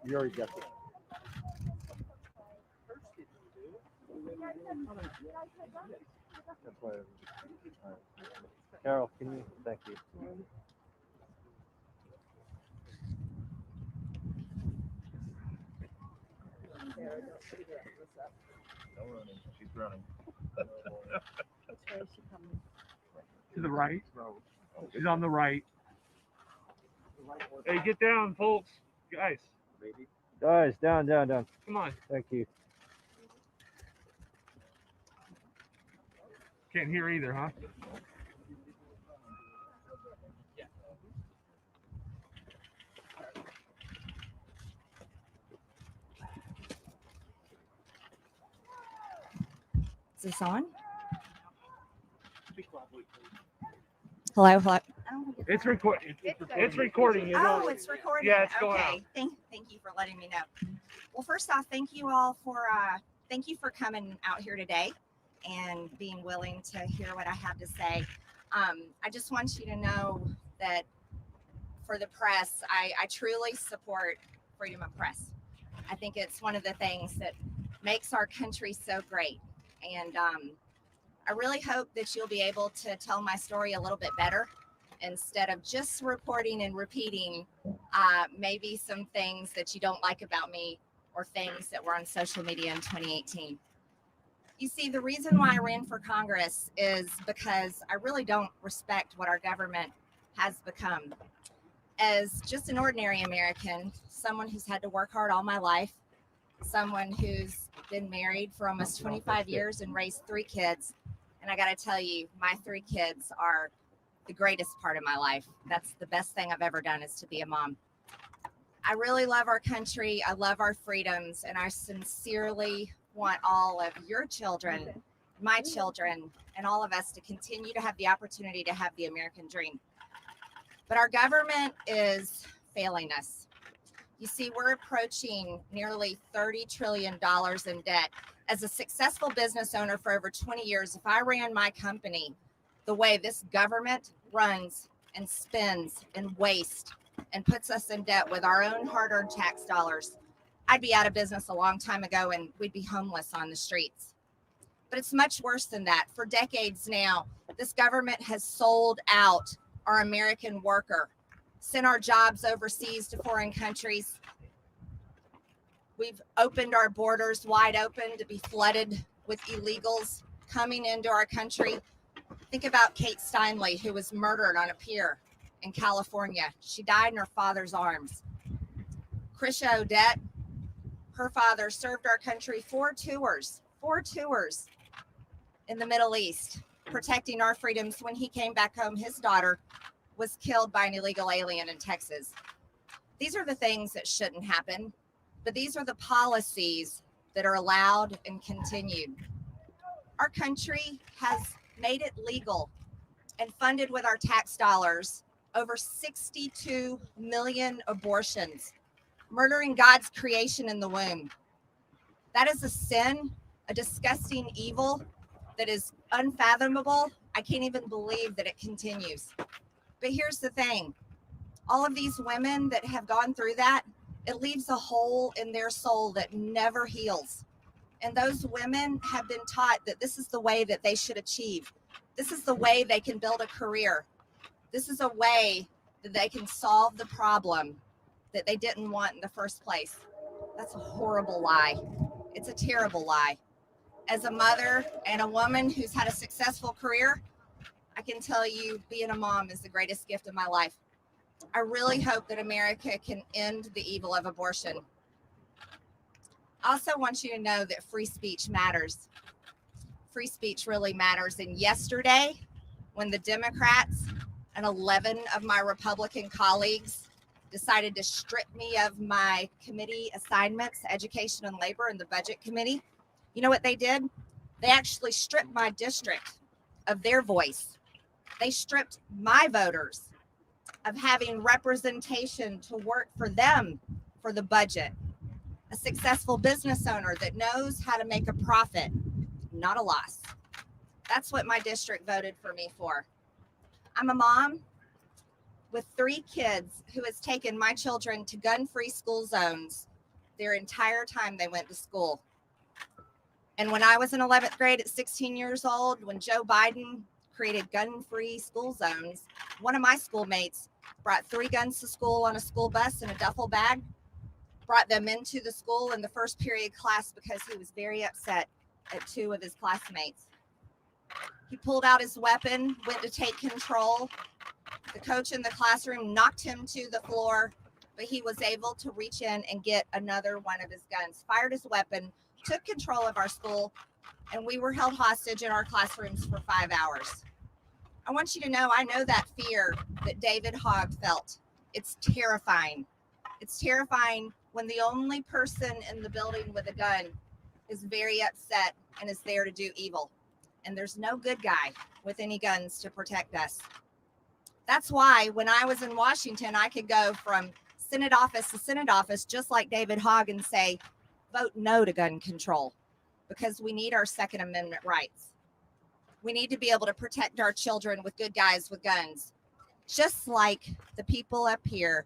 You already got this. That's why. All right. Carol, can you? Thank you. She's running. To the right. She's on the right. Hey, get down, folks. Guys. Guys, down. Come on. Thank you. Can't hear either, huh? Is this on? Hello. It's recording. It's recording. Oh, it's recording. Yeah, it's going okay. Thank you for letting me know. Well, first off, thank you all for coming out here today and being willing to hear what I have to say. I just want you to know that for the press, I truly support freedom of press. I think it's one of the things that makes our country so great. And I really hope that you'll be able to tell my story a little bit better instead of just reporting and repeating maybe some things that you don't like about me or things that were on social media in 2018. You see, the reason why I ran for Congress is because I really don't respect what our government has become. As just an ordinary American, someone who's had to work hard all my life, someone who's been married for almost 25 years and raised 3 kids. And I got to tell you, my 3 kids are the greatest part of my life. That's the best thing I've ever done, is to be a mom. I really love our country. I love our freedoms. And I sincerely want all of your children, my children, and all of us to continue to have the opportunity to have the American dream. But our government is failing us. You see, we're approaching nearly $30 trillion in debt. As a successful business owner for over 20 years, if I ran my company the way this government runs and spends and wastes and puts us in debt with our own hard-earned tax dollars, I'd be out of business a long time ago and we'd be homeless on the streets. But it's much worse than that. For decades now, this government has sold out our American worker, sent our jobs overseas to foreign countries. We've opened our borders wide open to be flooded with illegals coming into our country. Think about Kate Steinle, who was murdered on a pier in California. She died in her father's arms. Krisha Odette, her father served our country 4 tours in the Middle East, protecting our freedoms. When he came back home, his daughter was killed by an illegal alien in Texas. These are the things that shouldn't happen, but these are the policies that are allowed and continued. Our country has made it legal and funded with our tax dollars over 62 million abortions, murdering God's creation in the womb. That is a sin, a disgusting evil that is unfathomable. I can't even believe that it continues. But here's the thing. All of these women that have gone through that, it leaves a hole in their soul that never heals. And those women have been taught that this is the way that they should achieve. This is the way they can build a career. This is a way that they can solve the problem that they didn't want in the first place. That's a horrible lie. It's a terrible lie. As a mother and a woman who's had a successful career, I can tell you being a mom is the greatest gift of my life. I really hope that America can end the evil of abortion. I also want you to know that free speech matters. Free speech really matters. And yesterday, when the Democrats and 11 of my Republican colleagues decided to strip me of my committee assignments, education and labor, and the budget committee, you know what they did? They actually stripped my district of their voice. They stripped my voters of having representation to work for them for the budget. A successful business owner that knows how to make a profit, not a loss. That's what my district voted for me for. I'm a mom. with 3 kids who has taken my children to gun-free school zones their entire time they went to school. And when I was in 11th grade at 16 years old, when Joe Biden created gun-free school zones, one of my schoolmates brought 3 guns to school on a school bus in a duffel bag, brought them into the school in the first period class because he was very upset at 2 of his classmates. He pulled out his weapon, went to take control. The coach in the classroom knocked him to the floor, but he was able to reach in and get another one of his guns, fired his weapon, took control of our school, and we were held hostage in our classrooms for 5 hours. I want you to know, I know that fear that David Hogg felt. It's terrifying. It's terrifying when the only person in the building with a gun is very upset and is there to do evil. And there's no good guy with any guns to protect us. That's why when I was in Washington, I could go from Senate office to Senate office, just like David Hogg, and say, vote no to gun control, because we need our Second Amendment rights. We need to be able to protect our children with good guys with guns, just like the people up here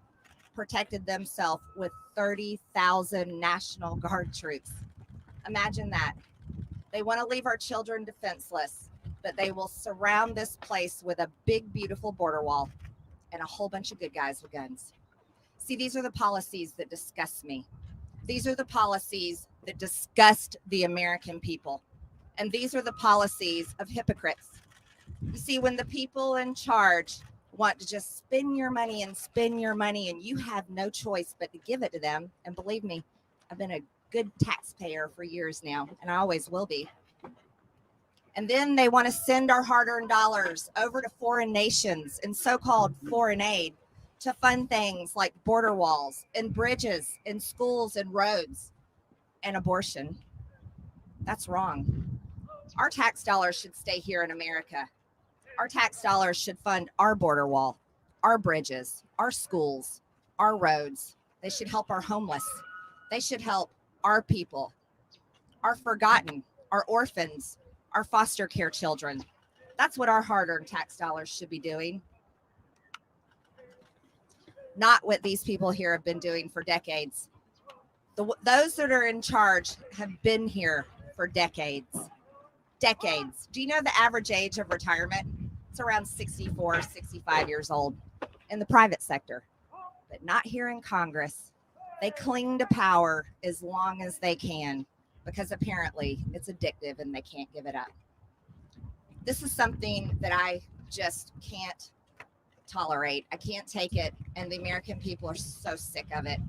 protected themselves with 30,000 National Guard troops. Imagine that. They want to leave our children defenseless, but they will surround this place with a big, beautiful border wall and a whole bunch of good guys with guns. See, these are the policies that disgust me. These are the policies that disgust the American people. And these are the policies of hypocrites. You see, when the people in charge want to just spend your money, and you have no choice but to give it to them, and believe me, I've been a good taxpayer for years now, and I always will be. And then they want to send our hard-earned dollars over to foreign nations and so-called foreign aid to fund things like border walls and bridges and schools and roads and abortion. That's wrong. Our tax dollars should stay here in America. Our tax dollars should fund our border wall, our bridges, our schools, our roads. They should help our homeless. They should help our people, our forgotten, our orphans, our foster care children. That's what our hard-earned tax dollars should be doing. Not what these people here have been doing for decades. Those that are in charge have been here for decades. Decades. Do you know the average age of retirement? It's around 64, 65 years old in the private sector, but not here in Congress. They cling to power as long as they can because apparently it's addictive and they can't give it up. This is something that I just can't tolerate. I can't take it, and the American people are so sick of it.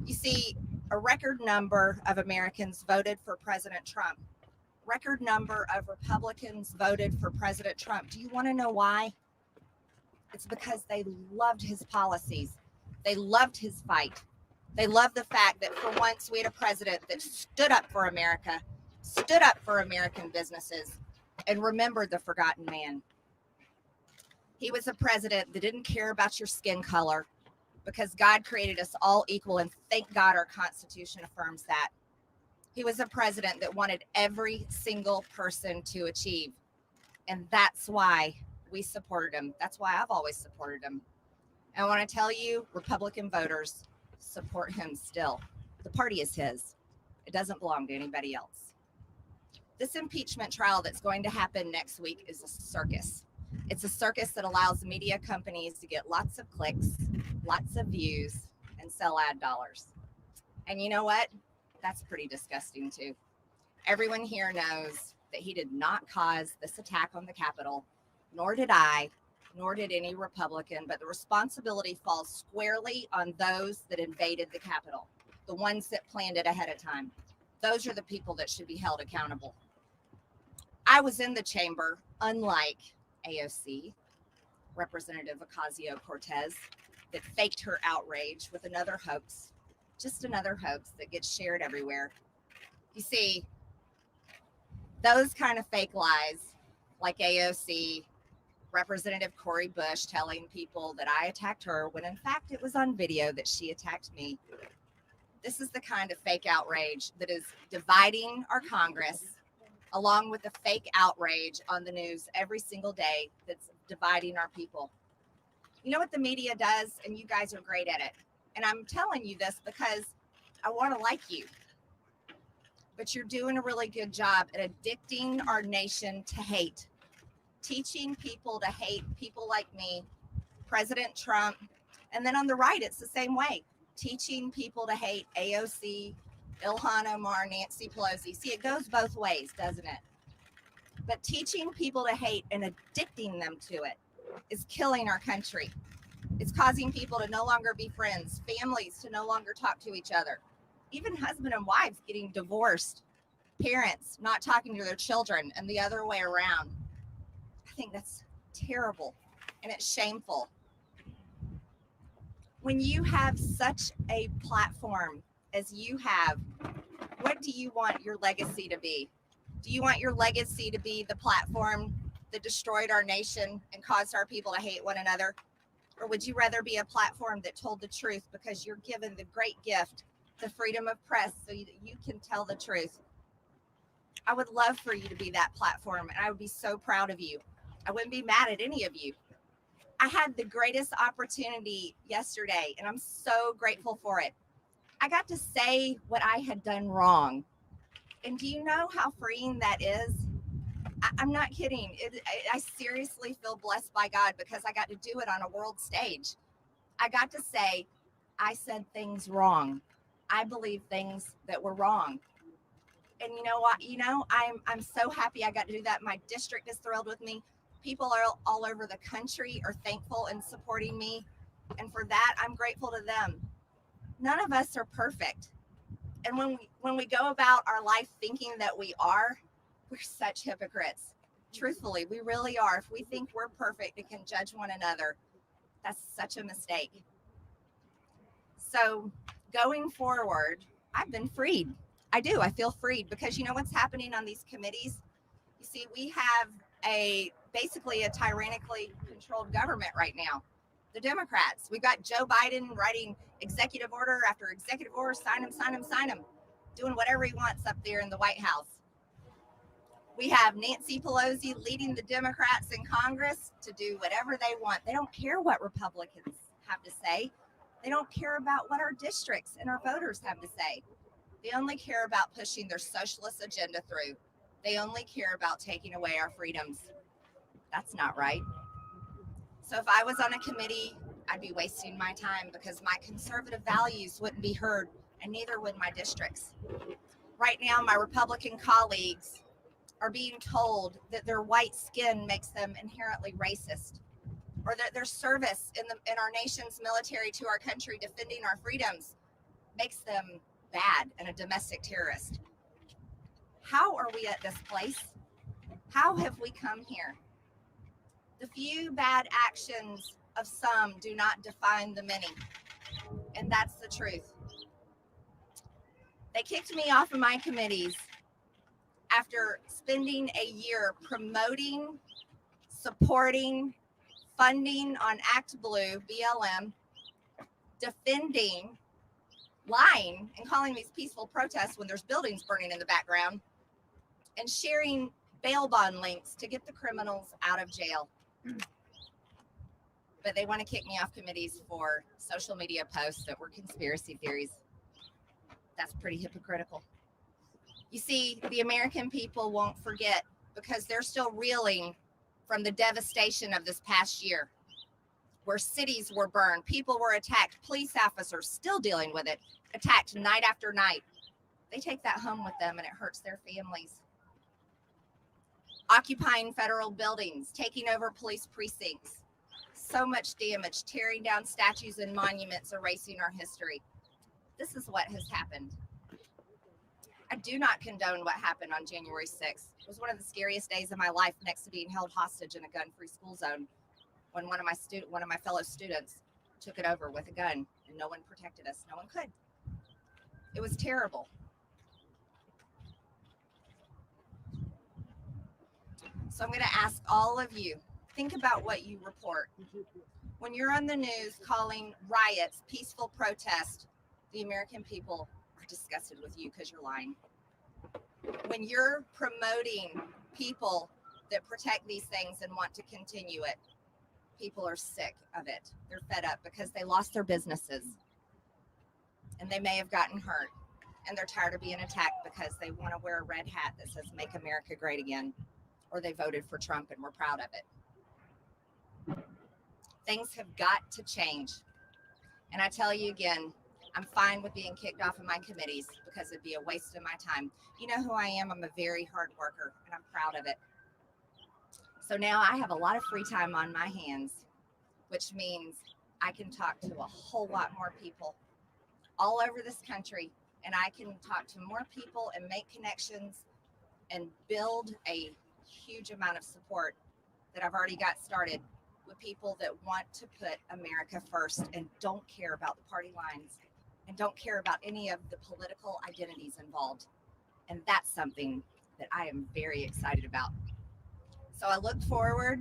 You see, a record number of Americans voted for President Trump. Record number of Republicans voted for President Trump. Do you want to know why? It's because they loved his policies. They loved his fight. They loved the fact that for once we had a president that stood up for America, stood up for American businesses, and remembered the forgotten man. He was a president that didn't care about your skin color because God created us all equal, and thank God our Constitution affirms that. He was a president that wanted every single person to achieve, and that's why we supported him. That's why I've always supported him. And I want to tell you, Republican voters support him still. The party is his. It doesn't belong to anybody else. This impeachment trial that's going to happen next week is a circus. It's a circus that allows media companies to get lots of clicks, lots of views, and sell ad dollars. And you know what? That's pretty disgusting too. Everyone here knows that he did not cause this attack on the Capitol, nor did I, nor did any Republican, but the responsibility falls squarely on those that invaded the Capitol, the ones that planned it ahead of time. Those are the people that should be held accountable. I was in the chamber, unlike AOC, Representative Ocasio-Cortez, that faked her outrage with another hoax, just another hoax that gets shared everywhere. You see, those kind of fake lies, like AOC, Representative Cori Bush telling people that I attacked her when in fact it was on video that she attacked me. This is the kind of fake outrage that is dividing our Congress, along with the fake outrage on the news every single day that's dividing our people. You know what the media does, and you guys are great at it. And I'm telling you this because I want to like you. But you're doing a really good job at addicting our nation to hate, teaching people to hate people like me, President Trump. And then on the right, it's the same way, teaching people to hate AOC, Ilhan Omar, Nancy Pelosi. See, it goes both ways, doesn't it? But teaching people to hate and addicting them to it is killing our country. It's causing people to no longer be friends, families to no longer talk to each other, even husband and wives getting divorced, parents not talking to their children, and the other way around. I think that's terrible and it's shameful. When you have such a platform as you have, what do you want your legacy to be? Do you want your legacy to be the platform that destroyed our nation and caused our people to hate one another? Or would you rather be a platform that told the truth because you're given the great gift, the freedom of press, so you can tell the truth? I would love for you to be that platform, and I would be so proud of you. I wouldn't be mad at any of you. I had the greatest opportunity yesterday, and I'm so grateful for it. I got to say what I had done wrong. And do you know how freeing that is? I'm not kidding. I seriously feel blessed by God because I got to do it on a world stage. I got to say, I said things wrong. I believe things that were wrong. And you know what? I'm so happy I got to do that. My district is thrilled with me. People are all over the country are thankful and supporting me. And for that, I'm grateful to them. None of us are perfect. And when we go about our life thinking that we're such hypocrites. Truthfully, we really are. If we think we're perfect and can judge one another, that's such a mistake. So going forward, I've been freed. I do. I feel freed because you know what's happening on these committees? You see, we have basically a tyrannically controlled government right now. The Democrats. We've got Joe Biden writing executive order after executive order, sign him, doing whatever he wants up there in the White House. We have Nancy Pelosi leading the Democrats in Congress to do whatever they want. They don't care what Republicans have to say. They don't care about what our districts and our voters have to say. They only care about pushing their socialist agenda through. They only care about taking away our freedoms. That's not right. So if I was on a committee, I'd be wasting my time because my conservative values wouldn't be heard, and neither would my districts. Right now, my Republican colleagues are being told that their white skin makes them inherently racist, or that their service in our nation's military to our country defending our freedoms makes them bad and a domestic terrorist. How are we at this place? How have we come here? The few bad actions of some do not define the many, and that's the truth. They kicked me off of my committees after spending a year promoting, supporting, funding on Act Blue, BLM, defending, lying, and calling these peaceful protests when there's buildings burning in the background, and sharing bail bond links to get the criminals out of jail. But they want to kick me off committees for social media posts that were conspiracy theories. That's pretty hypocritical. You see, the American people won't forget because they're still reeling from the devastation of this past year, where cities were burned, people were attacked, police officers still dealing with it, attacked night after night. They take that home with them and it hurts their families. Occupying federal buildings, taking over police precincts, so much damage, tearing down statues and monuments, erasing our history. This is what has happened. I do not condone what happened on January 6th. It was one of the scariest days of my life, next to being held hostage in a gun-free school zone, when one of my fellow students took it over with a gun, and no one protected us. No one could. It was terrible. So I'm going to ask all of you, think about what you report. When you're on the news calling riots peaceful protest, the American people are disgusted with you because you're lying. When you're promoting people that protect these things and want to continue it, people are sick of it. They're fed up because they lost their businesses and they may have gotten hurt, and they're tired of being attacked because they want to wear a red hat that says "Make America Great Again," or they voted for Trump and we're proud of it. Things have got to change. And I tell you again, I'm fine with being kicked off of my committees because it'd be a waste of my time. You know who I am. I'm a very hard worker and I'm proud of it. So now I have a lot of free time on my hands, which means I can talk to a whole lot more people all over this country, and I can talk to more people and make connections and build a huge amount of support that I've already got started with people that want to put America first and don't care about the party lines and don't care about any of the political identities involved. And that's something that I am very excited about. So I look forward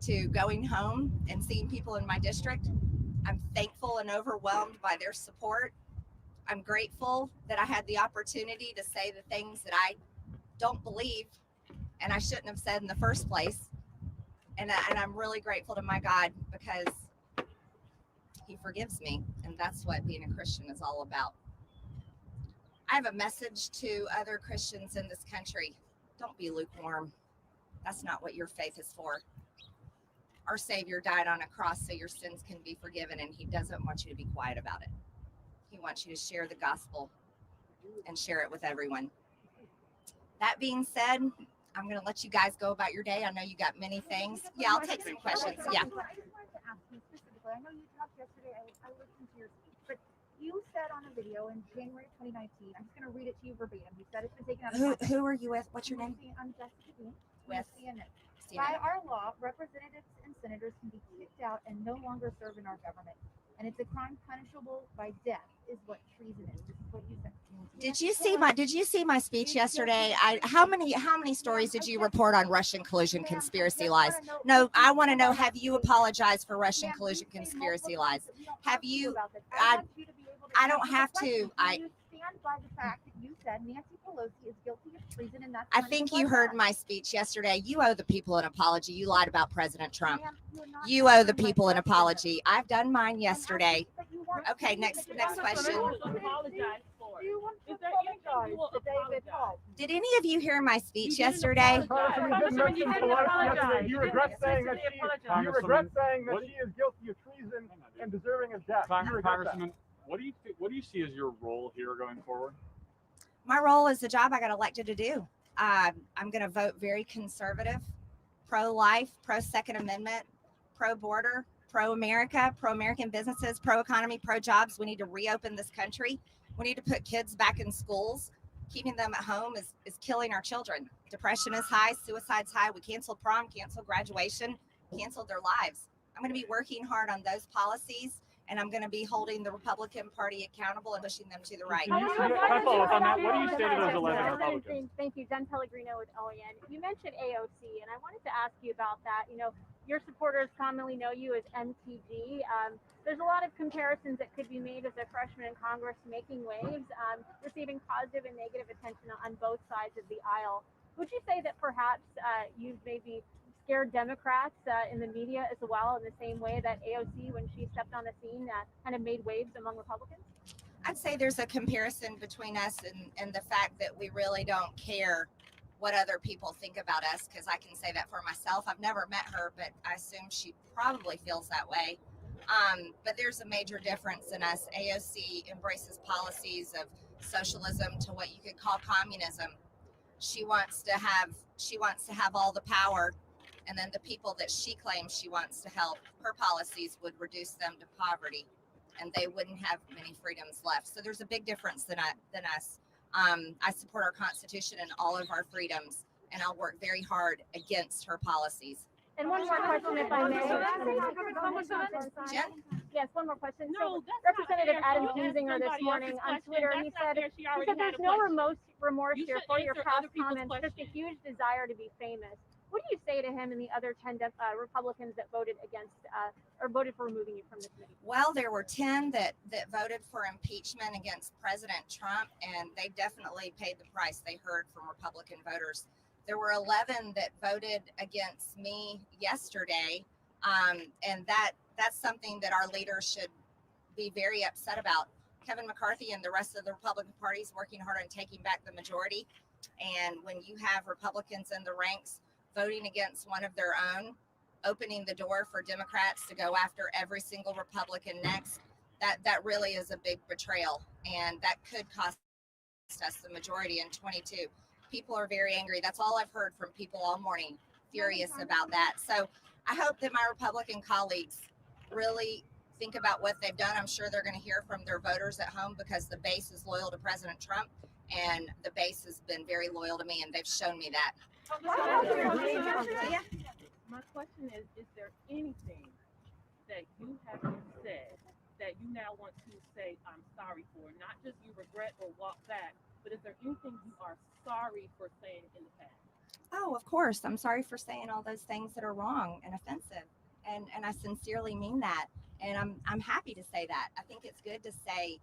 to going home and seeing people in my district. I'm thankful and overwhelmed by their support. I'm grateful that I had the opportunity to say the things that I don't believe and I shouldn't have said in the first place. And I'm really grateful to my God because he forgives me. And that's what being a Christian is all about. I have a message to other Christians in this country. Don't be lukewarm. That's not what your faith is for. Our Savior died on a cross so your sins can be forgiven, and he doesn't want you to be quiet about it. He wants you to share the gospel and share it with everyone. That being said, I'm going to let you guys go about your day. I know you got many things. Yeah, I'll take some questions. Yeah. I just wanted to ask you specifically. I know you talked yesterday. I listened to your speech, but you said on a video in January 2019, I'm just going to read it to you verbatim. You said it's been taken out of context. Who are you with? What's your name? I'm Jessica Dean. With CNN. CNN. By our law, representatives and senators can be kicked out and no longer serve in our government. And it's a crime punishable by death, is what treason is. This is what you said. Did you see my speech yesterday? How many stories did you report on Russian collusion conspiracy lies? No, I want to know, have you apologized for Russian collusion conspiracy lies? Have you? I don't have to. You stand by the fact that you said Nancy Pelosi is guilty of treason, and that's I think you heard my speech yesterday. You owe the people an apology. You lied about President Trump. You owe the people an apology. I've done mine yesterday. Okay, next question. Did any of you hear my speech yesterday? You regret saying that she is guilty of treason and deserving of death. Congressman, what do you see as your role here going forward? My role is the job I got elected to do. I'm going to vote very conservative, pro-life, pro-Second Amendment, pro-border, pro-America, pro-American businesses, pro-economy, pro-jobs. We need to reopen this country. We need to put kids back in schools. Keeping them at home is killing our children. Depression is high, suicide's high. We canceled prom, canceled graduation, canceled their lives. I'm going to be working hard on those policies, and I'm going to be holding the Republican Party accountable and pushing them to the right. Can I follow up on that? What do you say to those 11 Republicans? Thank you. Jen Pellegrino with OAN. You mentioned AOC, and I wanted to ask you about that. You know, your supporters commonly know you as MTG. There's a lot of comparisons that could be made as a freshman in Congress making waves, receiving positive and negative attention on both sides of the aisle. Would you say that perhaps you've maybe scared Democrats in the media as well, in the same way that AOC, when she stepped on the scene, kind of made waves among Republicans? I'd say there's a comparison between us and the fact that we really don't care what other people think about us, because I can say that for myself. I've never met her, but I assume she probably feels that way. But there's a major difference in us. AOC embraces policies of socialism to what you could call communism. She wants to have all the power, and then the people that she claims she wants to help, her policies would reduce them to poverty, and they wouldn't have many freedoms left. So there's a big difference than us. I support our Constitution and all of our freedoms, and I'll work very hard against her policies. And one more question, if I may. Jen? Yes, one more question. So Representative Adam Kinzinger this morning on Twitter, he said there's no remorse here for your past comments, just a huge desire to be famous. What do you say to him and the other 10 Republicans that voted against or voted for removing you from the committee? Well, there were 10 that voted for impeachment against President Trump, and they definitely paid the price they heard from Republican voters. There were 11 that voted against me yesterday. And that's something that our leaders should be very upset about. Kevin McCarthy and the rest of the Republican Party is working hard on taking back the majority. And when you have Republicans in the ranks voting against one of their own, opening the door for Democrats to go after every single Republican next, that really is a big betrayal. And that could cost us the majority in 22. People are very angry. That's all I've heard from people all morning, furious about that. So I hope that my Republican colleagues really think about what they've done. I'm sure they're going to hear from their voters at home because the base is loyal to President Trump, and the base has been very loyal to me, and they've shown me that. My question is there anything that you have said that you now want to say I'm sorry for? Not just you regret or walk back, but is there anything you are sorry for saying in the past? Oh, of course. I'm sorry for saying all those things that are wrong and offensive. And I sincerely mean that. And I'm happy to say that. I think it's good to say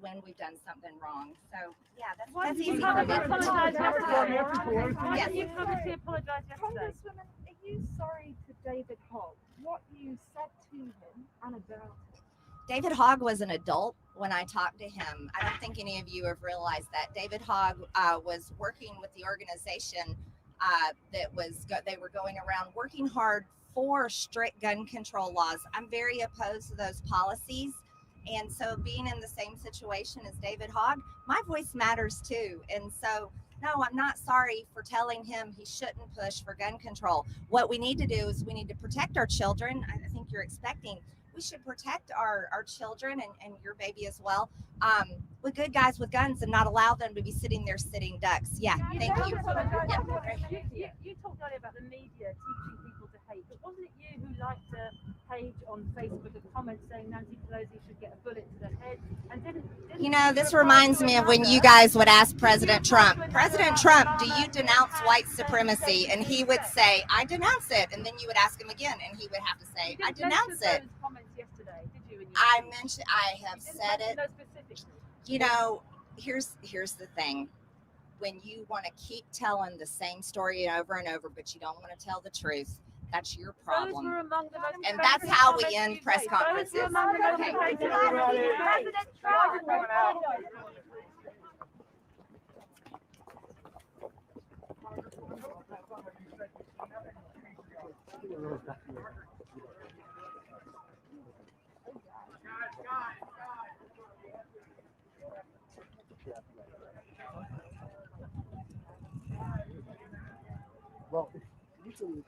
when we've done something wrong. So yeah, that's easy for me. Yes. You publicly apologized yesterday. Congresswoman, are you sorry to David Hogg? What you said to him and about it? David Hogg was an adult when I talked to him. I don't think any of you have realized that. David Hogg was working with the organization they were going around working hard for strict gun control laws. I'm very opposed to those policies. And so being in the same situation as David Hogg, my voice matters too. And so, no, I'm not sorry for telling him he shouldn't push for gun control. What we need to do is we need to protect our children. I think you're expecting we should protect our children and your baby as well with good guys with guns and not allow them to be sitting there sitting ducks. Yeah, thank you. You talked earlier about the media teaching people to hate, but wasn't it you who liked a page on Facebook a comment saying Nancy Pelosi should get a bullet to the head? And didn't this reminds me of when you guys would ask President Trump, President Trump, do you denounce white supremacy? And he would say, I denounce it. And then you would ask him again, and he would have to say, I denounce it. Yesterday, did you? I have said it. You know, here's the thing. When you want to keep telling the same story over and over, but you don't want to tell the truth, that's your problem. And that's how we end press conferences. Well, it's usually